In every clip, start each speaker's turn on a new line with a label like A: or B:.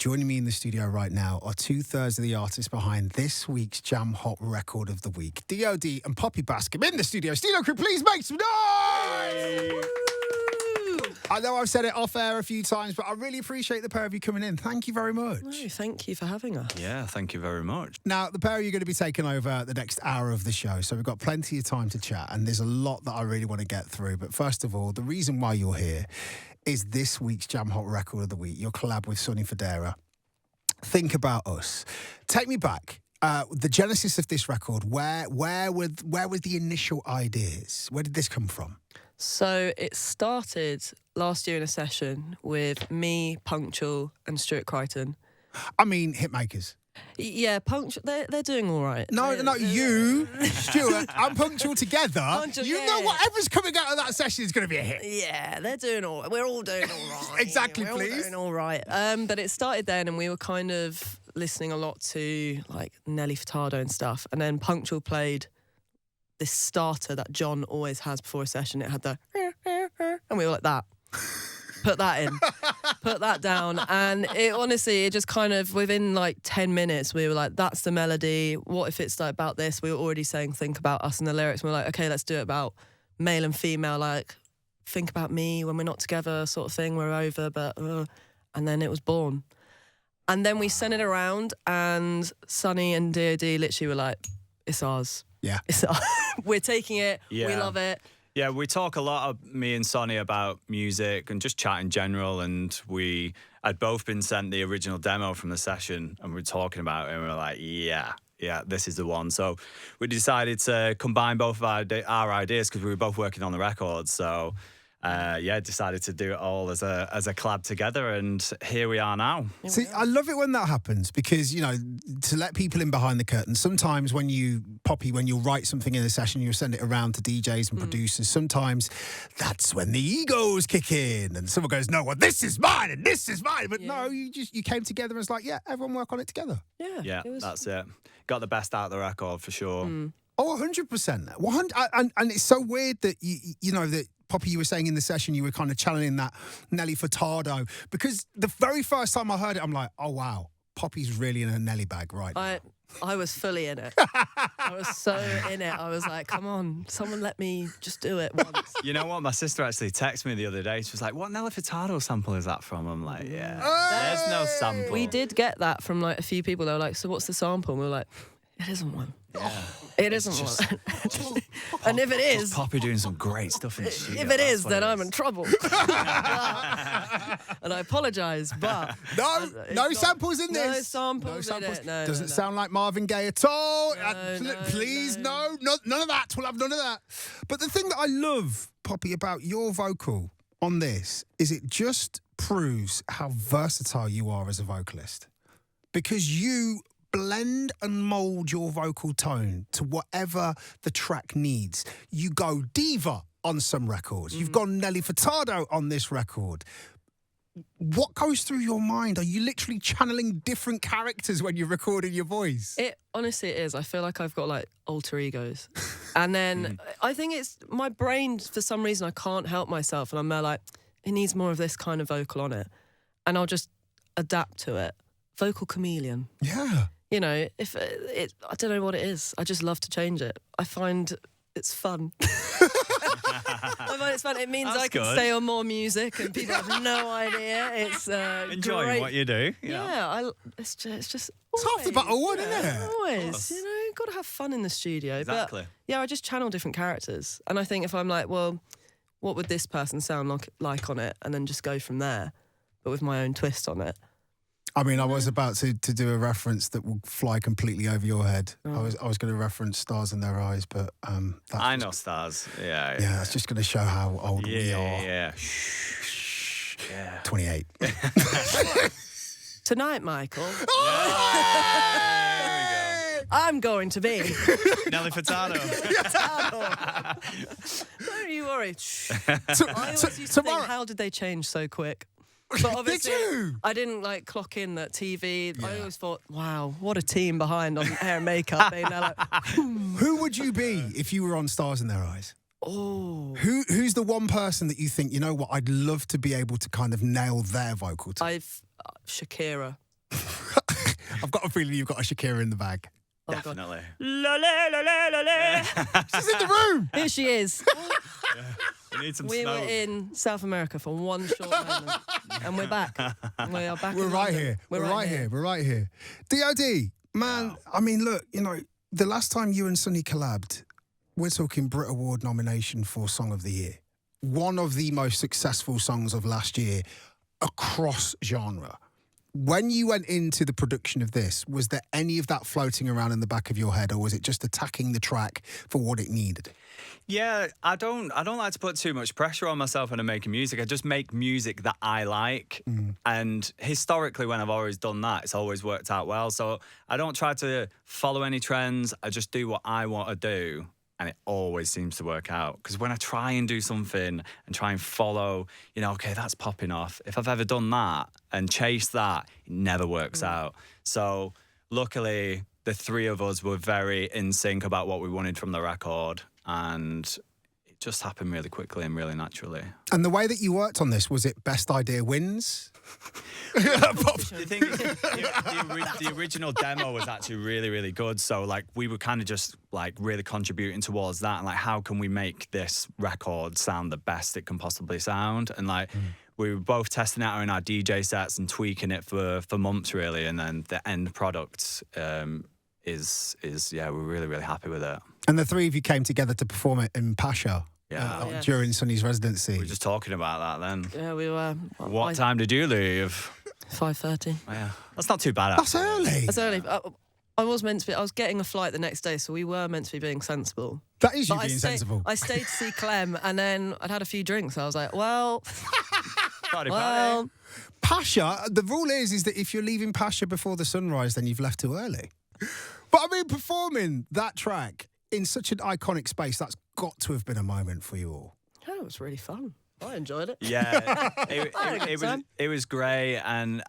A: joining me in the studio right now are 2/3 of the artists behind this week's Jam Hot Record of the Week. D.O.D and Poppy Baskcomb in the studio. Studio crew, please make some noise! I know I've said it off air a few times, but I really appreciate the pair of you coming in. Thank you very much.
B: No, thank you for having us.
C: Yeah, thank you very much.
A: Now, the pair of you are going to be taking over the next hour of the show, so we've got plenty of time to chat, and there's a lot that I really want to get through. But first of all, the reason why you're here is this week's Jam Hot Record of the Week, your collab with Sonny Fodera. Think About Us. Take me back. The genesis of this record, where were the initial ideas? Where did this come from?
B: So it started last year in a session with me, Punctual, and Stuart Crichton.
A: I mean, hitmakers.
B: Yeah, Punctual, they're doing all right.
A: No, you, Stuart, and Punctual together.
B: Punctual,
A: you know whatever's coming out of that session is going to be a hit.
B: Yeah, they're doing all right. We're all doing all right.
A: Exactly,
B: We're
A: please.
B: all doing all right. But it started then, and we were kind of listening a lot to, like, Nelly Furtado and stuff. And then Punctual played this starter that John always has before a session. It had the... And we were like, that. Put that in. Put that down. And it just kind of, within like 10 minutes, we were like, that's the melody. What if it's like about this? We were already saying, think about us in the lyrics. And we were like, okay, let's do it about male and female. Like, think about me when we're not together sort of thing. We're over, but... And then it was born. And then we sent it around, and Sonny and D.O.D literally were like, it's ours.
A: Yeah.
B: It's ours. We're taking it.
C: Yeah.
B: We love it.
C: Yeah, we talk a lot, me and Sonny, about music and just chat in general, and we had both been sent the original demo from the session, and we were talking about it, and we were like, yeah, this is the one. So we decided to combine both of our ideas because we were both working on the record, so... decided to do it all as a collab together, and here we are now.
A: See, I love it when that happens because, you know, to let people in behind the curtain, sometimes when you'll write something in a session, you'll send it around to DJs and producers. Sometimes that's when the egos kick in and someone goes, no, well, this is mine and this is mine. But no, you came together and it's like, yeah, everyone work on it together.
B: Yeah.
C: That's it. Got the best out of the record for sure.
A: Oh, 100%. And it's so weird that, you know, that Poppy, you were saying in the session, you were kind of channeling that Nelly Furtado, because the very first time I heard it, I'm like, oh, wow, Poppy's really in a Nelly bag right now.
B: I was fully in it. I was so in it. I was like, come on, someone let me just do it once.
C: You know what? My sister actually texted me the other day. She was like, what Nelly Furtado sample is that from? I'm like, yeah, there's no sample.
B: We did get that from like a few people. They were like, so what's the sample? And we were like, it isn't one.
C: Yeah.
B: It isn't one. And if it is...
C: Poppy doing some great stuff in the studio.
B: If it is, then I'm in trouble. And I apologise, but...
A: No samples in this.
B: No samples in it. No,
A: Doesn't sound like Marvin Gaye at all. Please,
B: no.
A: None of that. We'll have none of that. But the thing that I love, Poppy, about your vocal on this is it just proves how versatile you are as a vocalist. Because you blend and mould your vocal tone to whatever the track needs. You go diva on some records. You've gone Nelly Furtado on this record. What goes through your mind? Are you literally channeling different characters when you're recording your voice?
B: Honestly, it is. I feel like I've got like alter egos. And then I think it's my brain, for some reason, I can't help myself. And I'm there like, it needs more of this kind of vocal on it. And I'll just ap to it. Vocal chameleon.
A: Yeah.
B: You know, I don't know what it is. I just love to change it. I find it's fun. I find it's fun. It means I can stay on more music and people have no idea. It's
C: enjoying
B: great.
C: What you do.
B: Yeah, it's just
A: It's half the battle, isn't it?
B: Always, you know, got to have fun in the studio.
C: Exactly.
B: But yeah, I just channel different characters, and I think if I'm like, well, what would this person sound like on it, and then just go from there, but with my own twist on it.
A: I mean, I was about to do a reference that will fly completely over your head. I was going to reference Stars in Their Eyes, but
C: I know Stars. Yeah,
A: that's just going to show how old we are.
C: Yeah.
A: 28.
B: Tonight, Michael.
C: Oh!
B: I'm going to be
C: Nelly Furtado.
B: Don't you worry. I always used to think, how did they change so quick? But obviously, I didn't like clock in that TV. I always thought, wow, what a team behind on hair and makeup. Being there like,
A: who would you be if you were on Stars in Their Eyes?
B: Oh,
A: who's the one person that you think, you know what, I'd love to be able to kind of nail their vocal tone?
B: Shakira.
A: I've got a feeling you've got a Shakira in the bag.
B: Oh, God.
C: Definitely.
B: La, la, la, la, la, la.
A: She's in the room.
B: Here she is.
C: We need some
B: We
C: snow.
B: were in South America for one short moment, and we're back. We are back.
A: We're
B: in
A: right
B: London.
A: here.
B: We're right here.
A: We're right here. D.O.D, man, I mean, look, you know, the last time you and Sonny collabed, we're talking Brit Award nomination for Song of the Year. One of the most successful songs of last year across genre. When you went into the production of this, was there any of that floating around in the back of your head, or was it just attacking the track for what it needed?
C: Yeah, I don't like to put too much pressure on myself when I'm making music. I just make music that I like. And historically, when I've always done that, it's always worked out well. So I don't try to follow any trends. I just do what I want to do. And it always seems to work out. Because when I try and do something and try and follow, you know, okay, that's popping off. If I've ever done that and chased that, it never works out. So luckily, the three of us were very in sync about what we wanted from the record. And it just happened really quickly and really naturally.
A: And the way that you worked on this, was it best idea wins?
C: The thing is, the original demo was actually really, really good. So, like, we were kind of just, like, really contributing towards that. And, like, how can we make this record sound the best it can possibly sound? And, like, we were both testing it out in our DJ sets and tweaking it for months, really. And then the end product is we're really, really happy with it.
A: And the three of you came together to perform it in Pasha during Sonny's residency.
C: We were just talking about that then.
B: Yeah, we were.
C: What time did you leave?
B: 5:30.
C: Oh, yeah, that's not too bad.
A: That's early.
B: That's early. I was meant to be. I was getting a flight the next day, so we were meant to be being sensible.
A: That is you
B: But
A: being sensible.
B: I stayed to see Clem, and then I'd had a few drinks. I was like, well,
C: Party.
A: Pasha, the rule is that if you're leaving Pasha before the sunrise, then you've left too early. But I mean, performing that track in such an iconic space, that's got to have been a moment for you all.
B: oh, it was really fun. I enjoyed it.
C: Yeah,
B: had a good time.
C: it was great, and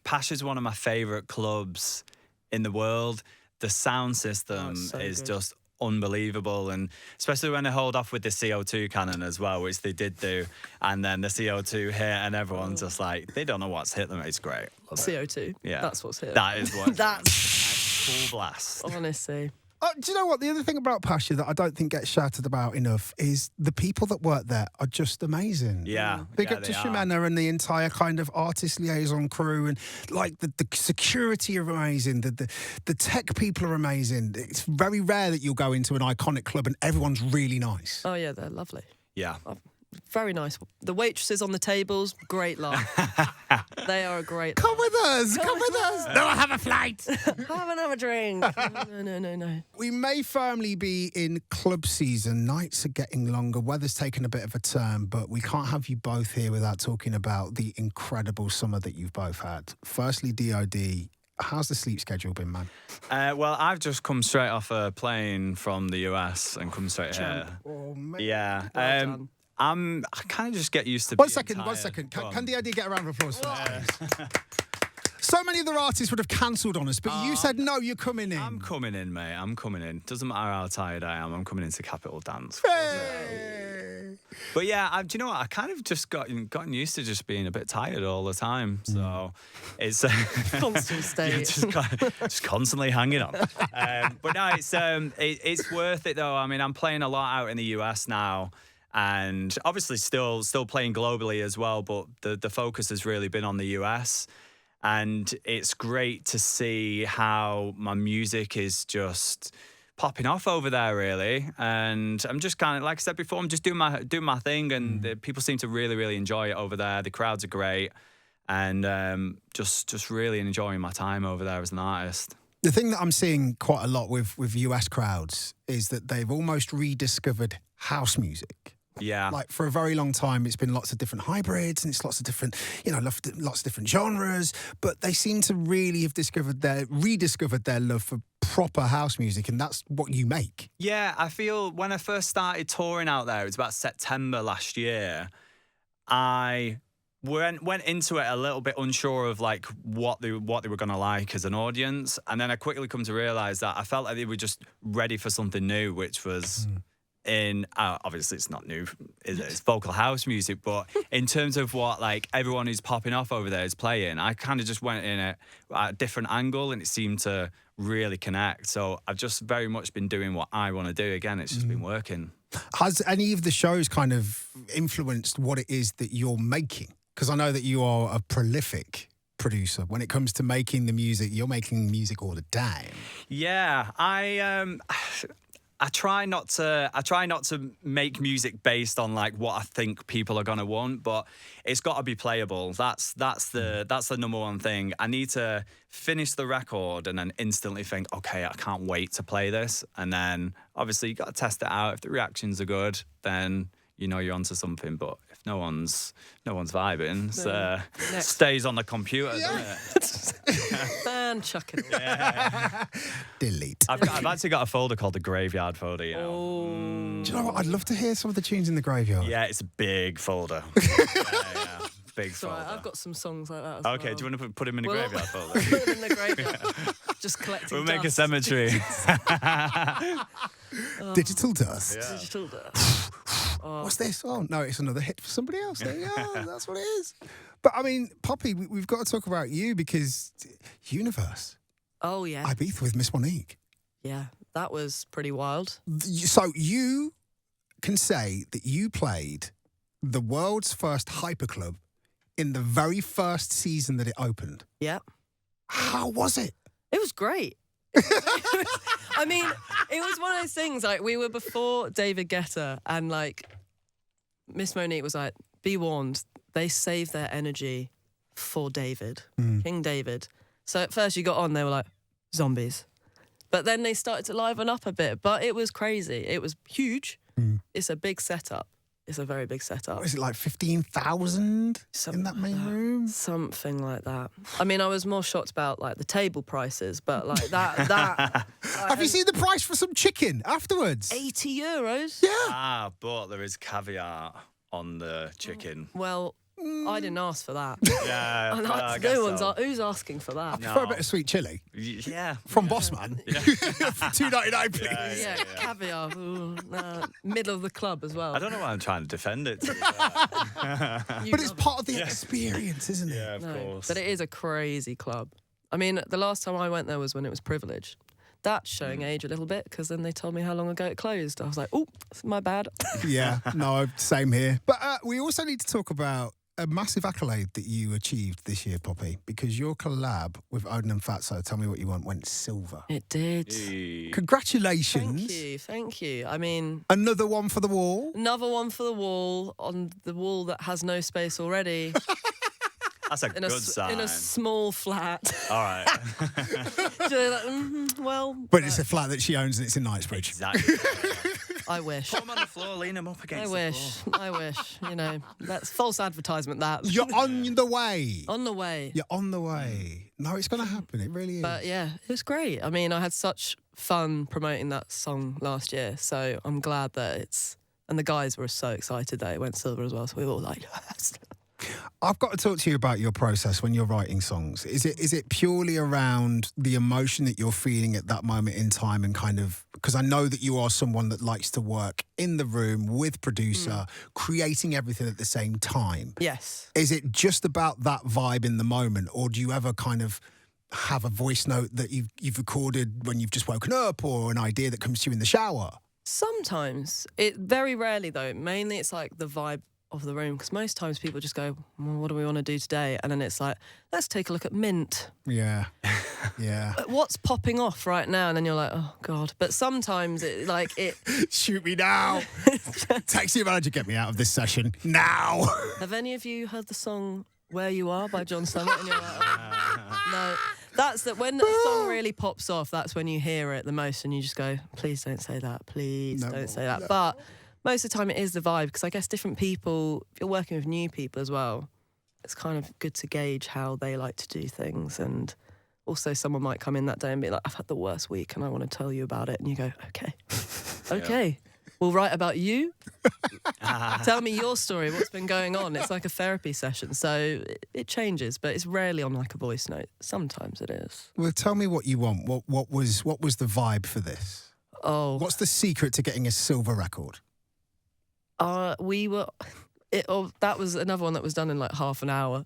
C: Pasha's one of my favourite clubs in the world. The sound system
B: so
C: is
B: good.
C: just unbelievable, and especially when they hold off with the CO2 cannon as well, which they did do, and then the CO2 hit, and everyone's just like, they don't know what's hit them. It's great. Love it.
B: CO2.
C: Yeah,
B: That's what's here.
C: That is what.
B: That's
C: Full blast.
B: honestly.
A: Do you know what? The other thing about Pasha that I don't think gets shouted about enough is the people that work there are just amazing.
C: Yeah.
A: Big
C: yeah,
A: up to
C: they are.
A: Shimana and the entire kind of artist liaison crew, and like the security are amazing, the tech people are amazing. It's very rare that you'll go into an iconic club and everyone's really nice.
B: Oh yeah, they're lovely.
C: Yeah.
B: Very nice. The waitresses on the tables, great laugh. They are a great.
A: Come with us, come with us. No, I have a flight.
B: Have another drink. No.
A: We may firmly be in club season. Nights are getting longer. Weather's taken a bit of a turn, but we can't have you both here without talking about the incredible summer that you've both had. Firstly, D.O.D, how's the sleep schedule been, man?
C: Well, I've just come straight off a plane from the US and come straight here.
A: Oh, man.
C: Yeah.
B: Well done.
C: I kind of just get used to
A: One
C: being
A: second.
C: tired. Go on.
A: Can D.O.D get a round of applause for that? So many other artists would have cancelled on us, but you said, no, you're coming in.
C: I'm coming in, mate. I'm coming in. Doesn't matter how tired I am. I'm coming into Capital Dance.
A: Hey.
C: But yeah, do you know what? I kind of just gotten used to just being a bit tired all the time. So it's
B: Constant state.
C: just constantly hanging on. But no, it's worth it though. I mean, I'm playing a lot out in the US now. And obviously still playing globally as well, but the focus has really been on the US. And it's great to see how my music is just popping off over there, really. And I'm just kind of, like I said before, I'm just doing my thing, and the people seem to really, really enjoy it over there. The crowds are great, and just really enjoying my time over there as an artist.
A: The thing that I'm seeing quite a lot with US crowds is that they've almost rediscovered house music.
C: Yeah.
A: Like for a very long time, it's been lots of different hybrids and it's lots of different, lots of different genres. But they seem to really have rediscovered their love for proper house music, and that's what you make.
C: Yeah, I feel when I first started touring out there, it was about September last year. I went into it a little bit unsure of like what they were gonna like as an audience, and then I quickly come to realize that I felt like they were just ready for something new, which was obviously it's not new, it's vocal house music, but in terms of what like everyone who's popping off over there is playing, I kind of just went in at a different angle and it seemed to really connect. So I've just very much been doing what I want to do. Again, it's just been working.
A: Has any of the shows kind of influenced what it is that you're making? Because I know that you are a prolific producer. When it comes to making the music, you're making music all the time.
C: Yeah, I try not to make music based on like what I think people are gonna want, but it's got to be playable. That's the number one thing. I need to finish the record and then instantly think, okay, I can't wait to play this. And then obviously you got to test it out. If the reactions are good, then you know you're onto something. But if no one's vibing, stays on the computer, doesn't it?
B: Man, chuck it.
C: Yeah.
A: Delete.
C: I've actually got a folder called the Graveyard folder. You know.
A: Do you know what? I'd love to hear some of the tunes in the Graveyard.
C: Yeah, it's a big folder. yeah. Big folder.
B: Right, I've got some songs like that as well.
C: Okay, do you want to put him in the Graveyard folder?
B: Put them in the graveyard. Just collecting
C: We'll make a
B: dust.
C: cemetery.
A: Digital dust.
C: Yeah.
B: Digital dust.
A: What's this? Oh, no, it's another hit for somebody else. Yeah, that's what it is. But, I mean, Poppy, we've got to talk about you because Universe.
B: Oh, yeah.
A: Ibiza with Miss Monique.
B: Yeah, that was pretty wild.
A: So you can say that you played the world's first hyperclub in the very first season that it opened.
B: Yeah.
A: How was it?
B: It was great. I mean, it was one of those things, like, we were before David Guetta and, like, Miss Monique was like, be warned, they save their energy for David, King David. So at first you got on, they were like, zombies. But then they started to liven up a bit, but it was crazy. It was huge. It's a big setup. It's a very big setup.
A: What is it, like 15,000 in that main room?
B: Something like that. I mean, I was more shocked about like the table prices, but like that.
A: Have you seen the price for some chicken afterwards?
B: €80?
A: Yeah.
C: But there is caviar on the chicken.
B: Well, I didn't ask for that.
C: Yeah,
B: And
C: I guess
B: no one's
C: so.
B: who's asking for that?
A: For a bit of sweet chili
C: Yeah.
A: from Bossman. For $2.99, please.
B: Yeah, caviar. Ooh, nah. Middle of the club as well.
C: I don't know why I'm trying to defend it.
A: But it's part of the experience, isn't it?
C: Yeah, of course.
B: But it is a crazy club. I mean, the last time I went there was when it was Privilege. That's showing age a little bit because then they told me how long ago it closed. I was like, oh, my bad.
A: Yeah, no, same here. But we also need to talk about a massive accolade that you achieved this year, Poppy, because your collab with D.O.D and Fatso, Tell Me What You Want, went silver.
B: It did.
A: Congratulations.
B: Thank you. I mean,
A: Another one for the wall.
B: another one for the wall, on the wall that has no space already.
C: That's a good sign.
B: In a small flat.
C: All right.
B: So like, well,
A: But it's a flat that she owns and it's in Knightsbridge.
C: Exactly.
B: I wish.
C: Put him on the floor, lean him up against the floor.
B: I wish. You know, that's false advertisement, that.
A: You're on the way.
B: On the way.
A: You're on the way. No, it's going to happen. It really is.
B: But yeah, it was great. I mean, I had such fun promoting that song last year, so I'm glad that it's... And the guys were so excited that it went silver as well, so we were all like, yes.
A: I've got to talk to you about your process when you're writing songs. Is it purely around the emotion that you're feeling at that moment in time and kind of... Because I know that you are someone that likes to work in the room with producer, creating everything at the same time.
B: Yes.
A: Is it just about that vibe in the moment, or do you ever kind of have a voice note that you've recorded when you've just woken up, or an idea that comes to you in the shower?
B: Sometimes. Very rarely, though. Mainly it's like the vibe of the room, because most times people just go, well, what do we want to do today? And then it's like, let's take a look at Mint.
A: Yeah. Yeah.
B: What's popping off right now? And then you're like, oh, God. But sometimes it...
A: Shoot me now. Taxi manager, get me out of this session now.
B: Have any of you heard the song Where You Are by John Summit? And you're like, oh, no. That's that when the song really pops off, that's when you hear it the most and you just go, please don't say that. Please don't say that. But most of the time it is the vibe, because I guess different people, if you're working with new people as well, it's kind of good to gauge how they like to do things. And also someone might come in that day and be like, I've had the worst week and I want to tell you about it. And you go, okay, okay. We'll write about you. Tell me your story, what's been going on. It's like a therapy session. So it changes, but it's rarely on like a voice note. Sometimes it is.
A: Well, tell me what you want. What was the vibe for this?
B: Oh,
A: What's the secret to getting a silver record?
B: we were. That was another one that was done in like half an hour.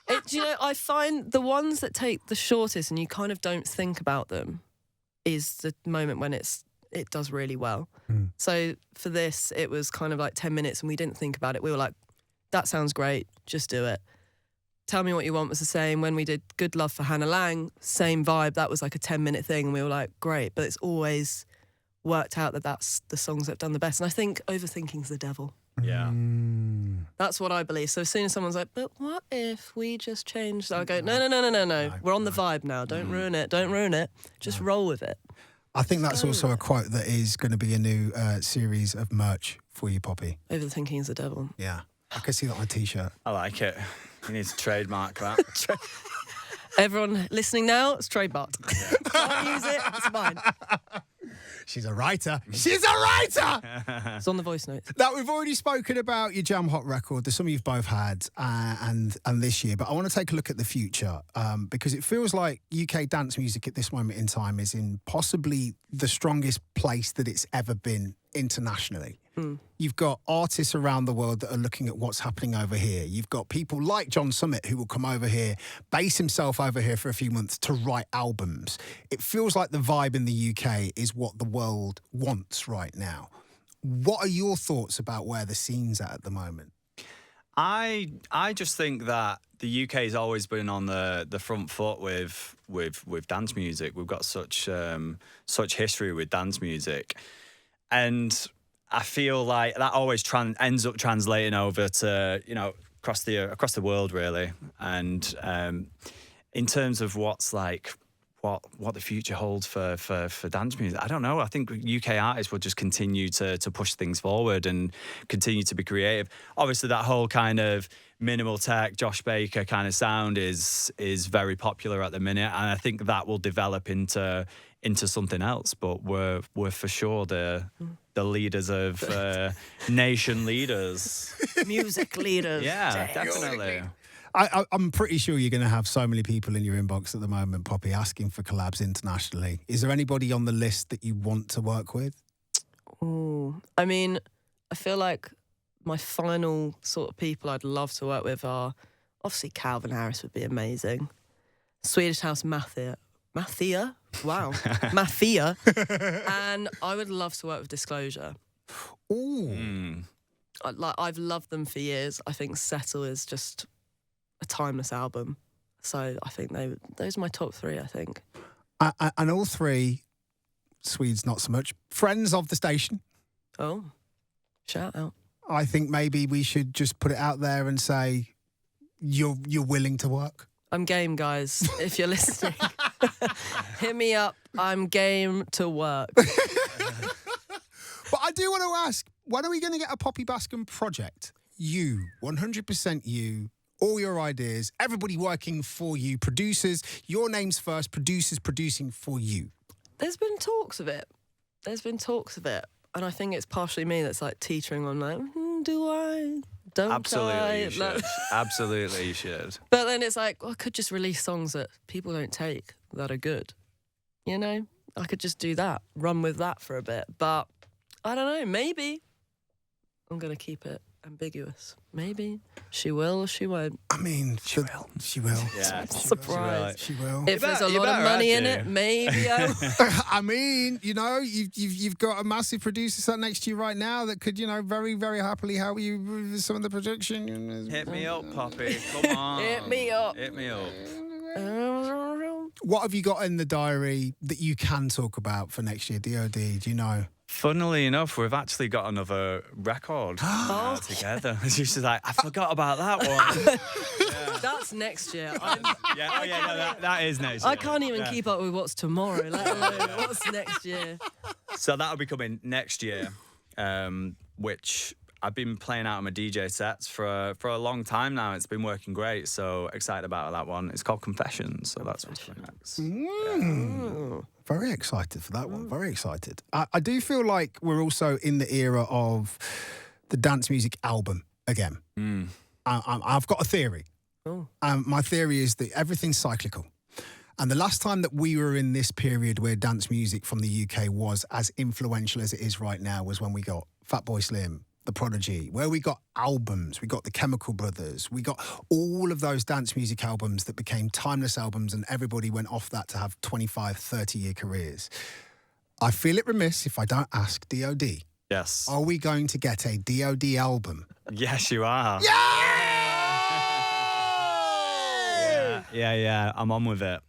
B: Do you know, I find the ones that take the shortest and you kind of don't think about them is the moment when it does really well. So for this, it was kind of like 10 minutes and we didn't think about it. We were like, that sounds great, just do it. Tell Me What You Want was the same. When we did Good Love for Hannah Lang, same vibe. That was like a 10-minute thing and we were like, great. But it's always worked out that that's the songs that have done the best. And I think overthinking's the devil.
C: Yeah.
B: That's what I believe. So as soon as someone's like, but what if we just changed? I'll go, no. We're on the vibe now. Don't ruin it. Don't ruin it. Just roll with it.
A: I think that's also a quote that is going to be a new series of merch for you, Poppy.
B: Overthinking is the devil.
A: Yeah. I can see that on a T-shirt.
C: I like it. You need to trademark that.
B: Everyone listening now, it's trademarked. Can't use it, it's mine.
A: She's a writer. She's a writer!
B: It's on the voice notes.
A: Now, we've already spoken about your Jam Hot record. There's some you've both had and this year. But I want to take a look at the future because it feels like UK dance music at this moment in time is in possibly the strongest place that it's ever been internationally. You've got artists around the world that are looking at what's happening over here. You've got people like John Summit who will come over here, base himself over here for a few months to write albums. It feels like the vibe in the UK is what the world wants right now. What are your thoughts about where the scene's at the moment?
C: I just think that the UK has always been on the front foot with dance music. We've got such history with dance music, and I feel like that always ends up translating over to across the world really. And in terms of what's like what the future holds for dance music, I don't know. I think UK artists will just continue to push things forward and continue to be creative. Obviously, that whole kind of minimal tech, Josh Baker kind of sound is very popular at the minute, and I think that will develop into something else. But we're for sure the leaders of nation leaders,
B: music leaders.
C: Yeah, definitely.
A: I'm pretty sure you're going to have so many people in your inbox at the moment, Poppy, asking for collabs internationally. Is there anybody on the list that you want to work with?
B: Ooh, I mean, I feel like my final sort of people I'd love to work with are obviously Calvin Harris would be amazing. Swedish House Mafia. Wow. Mafia. And I would love to work with Disclosure.
A: Ooh.
B: I've loved them for years. I think Settle is just a timeless album. So I think those are my top three, I think.
A: And all three, Swedes not so much, friends of the station.
B: Oh, shout out.
A: I think maybe we should just put it out there and say you're willing to work.
B: I'm game, guys. If you're listening, hit me up. I'm game to work.
A: But I do want to ask, when are we going to get a Poppy Baskcomb project? You, 100% you, all your ideas, everybody working for you, producers, your name's first, producers producing for you.
B: There's been talks of it. And I think it's partially me that's like teetering on like, do I? Don't
C: Absolutely,
B: I?
C: you should. Absolutely, you should.
B: But then it's like, well, I could just release songs that people don't take that are good. You know? I could just do that, run with that for a bit. But I don't know, maybe I'm going to keep it ambiguous. Maybe she will or she won't.
A: I mean, she will. She will.
C: Yeah.
B: Surprise.
A: She will.
B: If there's a lot of money in it, maybe I will.
A: I mean, you've got a massive producer sat next to you right now that could, very, very happily help you with some of the production.
C: Hit me up, Poppy. Come on.
B: Hit me up.
C: Hit me up.
A: What have you got in the diary that you can talk about for next year, D.O.D? Do you know?
C: Funnily enough, we've actually got another record together. She's like, I forgot about that one.
B: Yeah. That's next year.
C: That is next year.
B: I can't even keep up with what's tomorrow, let alone what's next year.
C: So that'll be coming next year, which I've been playing out on my DJ sets for a long time now. It's been working great, so excited about that one. It's called Confessions, so that's what's coming next.
A: Very excited for that one. Very excited. I do feel like we're also in the era of the dance music album again. I've got a theory. My theory is that everything's cyclical. And the last time that we were in this period where dance music from the UK was as influential as it is right now was when we got Fatboy Slim, The Prodigy, where we got albums, we got the Chemical Brothers, we got all of those dance music albums that became timeless albums and everybody went off that to have 25, 30-year careers. I feel it remiss if I don't ask D.O.D.
C: Yes.
A: Are we going to get a D.O.D. album?
C: Yes, you are. Yeah. I'm on with it.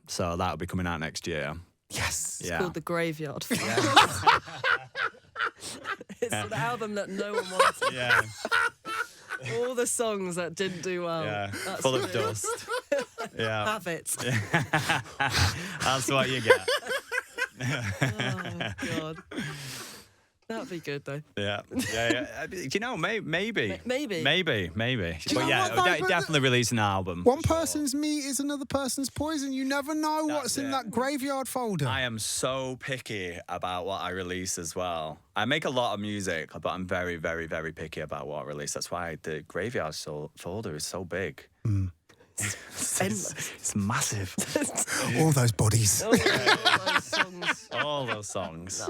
C: So that'll be coming out next year.
A: Yes.
B: It's called The Graveyard. It's the album that no one wanted.
C: Yeah.
B: All the songs that didn't do well.
C: Yeah.
B: That's
C: Full of
B: it.
C: dust. Yeah.
B: Have it.
C: That's what you get.
B: Oh, God. That'd be good, though.
C: Yeah. You know, maybe.
B: Maybe.
A: you
C: But
A: know
C: yeah,
A: what, though?
C: definitely releasing an album.
A: One person's meat is another person's poison. You never know what's in
C: it.
A: that graveyard folder.
C: I am so picky about what I release as well. I make a lot of music, but I'm very, very, very picky about what I release. That's why the graveyard folder is so big. It's massive.
A: All those bodies.
B: All those songs.
C: All those songs.